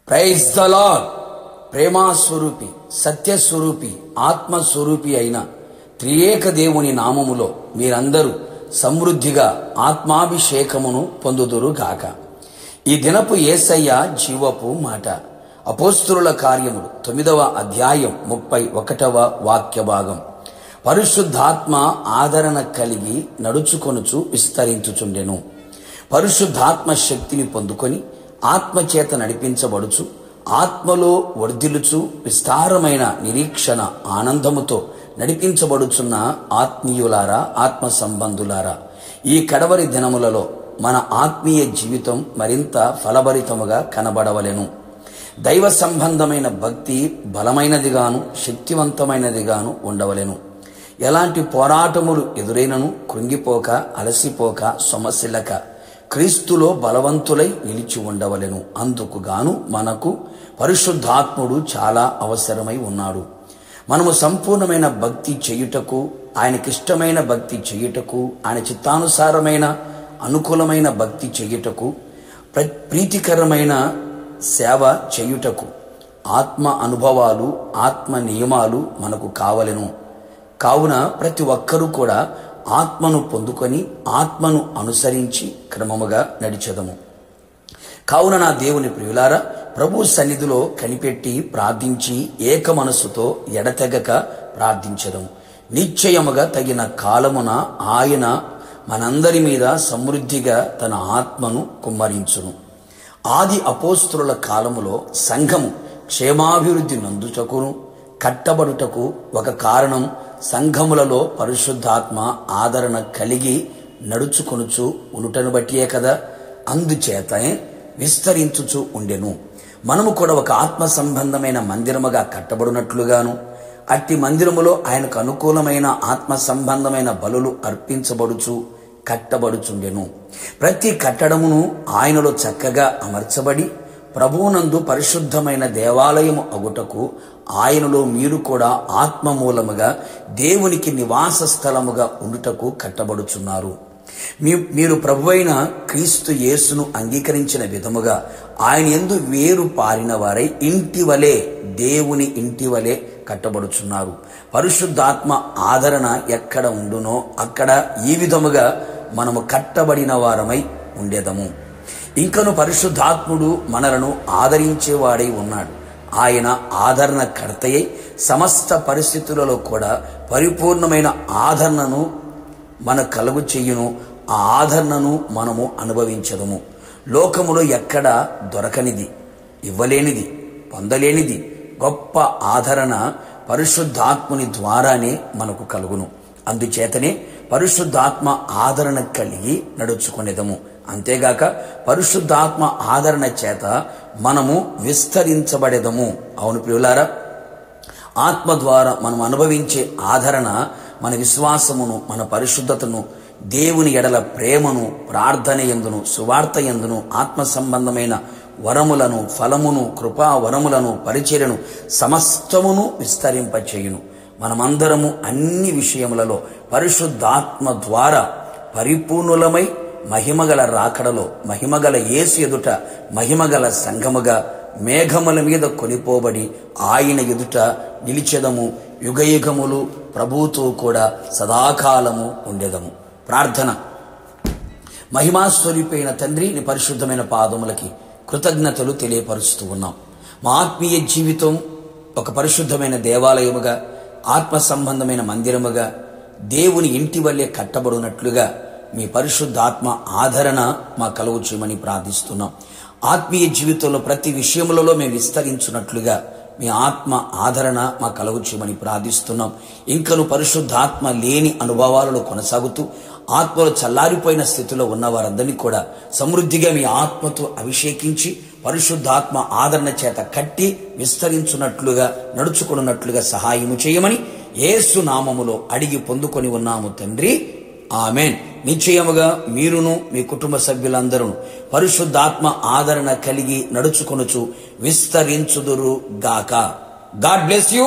Praise the lord. ప్రేమాస్వరూపి, సత్యస్వరూపి, ఆత్మస్వరూపి అయిన త్రియేక దేవుని నామములో మీరందరూ సమృద్ధిగా ఆత్మాభిషేకమును పొందుదురు గాక. ఈ దినపు యేసయ్య జీవపు మాట. అపోస్తలుల కార్యములు 9వ అధ్యాయం 31వ వాక్య భాగం. పరిశుద్ధాత్మ ఆదరణ కలిగి నడుచుకొనుచు విస్తరించుచుండెను. పరిశుద్ధాత్మ శక్తిని పొందుకొని ఆత్మచేత నడిపించబడుచు ఆత్మలో వర్ధిల్లుచు విస్తారమైన నిరీక్షణ ఆనందముతో నడిపించబడుచున్న ఆత్మీయులారా, ఆత్మ సంబంధులారా, ఈ కడవరి దినములలో మన ఆత్మీయ జీవితం మరింత ఫలభరితముగా కనబడవలెను. దైవ సంబంధమైన భక్తి బలమైనదిగాను శక్తివంతమైనదిగాను ఉండవలెను. ఎలాంటి పోరాటములు ఎదురైనను కృంగిపోక, అలసిపోక, సొమసిల్లక క్రీస్తులో బలవంతులై నిలిచి ఉండవలెను. అందుకుగాను మనకు పరిశుద్ధాత్ముడు చాలా అవసరమై ఉన్నాడు. మనము సంపూర్ణమైన భక్తి చేయుటకు, ఆయనకిష్టమైన భక్తి చేయుటకు, ఆయన చిత్తానుసారమైన అనుకూలమైన భక్తి చేయుటకు, ప్రీతికరమైన సేవ చేయుటకు ఆత్మ అనుభవాలు, ఆత్మ నియమాలు మనకు కావలెను. కావున ప్రతి ఒక్కరూ కూడా ఆత్మను పొందుకొని ఆత్మను అనుసరించి క్రమముగా నడిచెదము. కావున నా దేవుని ప్రియులారా, ప్రభు సన్నిధిలో కనిపెట్టి ప్రార్థించి ఏక మనస్సుతో ఎడతెగక ప్రార్థించెదము. నిశ్చయముగా తగిన కాలమున ఆయన మనందరి మీద సమృద్ధిగా తన ఆత్మను కుమ్మరించును. ఆది అపోస్తలుల కాలములో సంఘము క్షేమాభివృద్ధి నందుటకును కట్టబడుటకు ఒక కారణం సంఘములలో పరిశుద్ధాత్మ ఆదరణ కలిగి నడుచుకొనుచు ఉండుటను బట్టియే కదా. అందుచేతనే విస్తరించుచు ఉండెను. మనము కూడా ఒక ఆత్మ సంబంధమైన మందిరముగా కట్టబడినట్లుగాను, అట్టి మందిరములో ఆయనకు అనుకూలమైన ఆత్మ సంబంధమైన బలులు అర్పించబడుచు కట్టబడుచుండెను. ప్రతి కట్టడమును ఆయనలో చక్కగా అమర్చబడి ప్రభువునందు పరిశుద్ధమైన దేవాలయము అగుటకు ఆయనలో మీరు కూడా ఆత్మ మూలముగా దేవునికి నివాస స్థలముగా ఉండుటకు కట్టబడుచున్నారు. మీరు ప్రభువైన క్రీస్తు యేసును అంగీకరించిన విధముగా ఆయన యందు వేరు పారిన వారై ఇంటి వలె, దేవుని ఇంటి వలె కట్టబడుచున్నారు. పరిశుద్ధాత్మ ఆదరణ ఎక్కడ ఉండునో అక్కడ ఈ విధముగా మనము కట్టబడిన వారమై ఉండేదము. ఇంకను పరిశుద్ధాత్ముడు మనలను ఆదరించేవాడై ఉన్నాడు. ఆయన ఆదరణ కర్తయై సమస్త పరిస్థితులలో కూడా పరిపూర్ణమైన ఆదరణను మన కలుగు చెయ్యును. ఆ ఆదరణను మనము అనుభవించదము. లోకములో ఎక్కడ దొరకనిది, ఇవ్వలేనిది, పొందలేనిది గొప్ప ఆదరణ పరిశుద్ధాత్ముని ద్వారానే మనకు కలుగును. అందుచేతనే పరిశుద్ధాత్మ ఆదరణ కలిగి నడుచుకునేదము. అంతేగాక పరిశుద్ధాత్మ ఆదరణ చేత మనము విస్తరించబడేదము. అవును ప్రియులారా, ఆత్మ ద్వారా మనం అనుభవించే ఆదరణ మన విశ్వాసమును, మన పరిశుద్ధతను, దేవుని ఎడల ప్రేమను, ప్రార్థన యందును, సువార్త యందును, ఆత్మ సంబంధమైన వరములను, ఫలమును, కృపా వరములను, పరిచర్యను సమస్తమును విస్తరింపచేయును. మనమందరము అన్ని విషయములలో పరిశుద్ధాత్మ ద్వారా పరిపూర్ణులమై మహిమగల రాకడలో మహిమగల యేసు ఎదుట మహిమగల సంఘముగా మేఘముల మీద కొనిపోబడి ఆయన ఎదుట నిలిచెదము. యుగయుగములు ప్రభువుతో కూడా సదాకాలము ఉండేదము. ప్రార్థన. మహిమాస్వరూపైన తండ్రి, నీ పరిశుద్ధమైన పాదములకి కృతజ్ఞతలు తెలియపరుస్తూ ఉన్నాం. మా ఆత్మీయ జీవితం ఒక పరిశుద్ధమైన దేవాలయముగా, ఆత్మ సంబంధమైన మందిరముగా, దేవుని ఇంటి వల్లే కట్టబడినట్లుగా మీ పరిశుద్ధాత్మ ఆదరణ మా కలుగు చేయమని ప్రార్థిస్తున్నాం. ఆత్మీయ జీవితంలో ప్రతి విషయములలో మేము విస్తరించున్నట్లుగా మీ ఆత్మ ఆదరణ మా కలుగు చేయమని ప్రార్థిస్తున్నాం. ఇంకను పరిశుద్ధాత్మ లేని అనుభవాలలో కొనసాగుతూ ఆత్మలో చల్లారిపోయిన స్థితిలో ఉన్న వారందరినీ కూడా సమృద్ధిగా మీ ఆత్మతో అభిషేకించి పరిశుద్ధాత్మ ఆదరణ చేత కట్టి విస్తరించున్నట్లుగా నడుచుకున్నట్లుగా సహాయము చేయమని యేసు నామములో అడిగి పొందుకొని ఉన్నాము తండ్రి. ఆమెన్. నిశ్చయముగా మీరును మీ కుటుంబ సభ్యులందరూ పరిశుద్ధాత్మ ఆదరణ కలిగి నడుచుకొనుచు విస్తరించుదురు గాక. God bless you.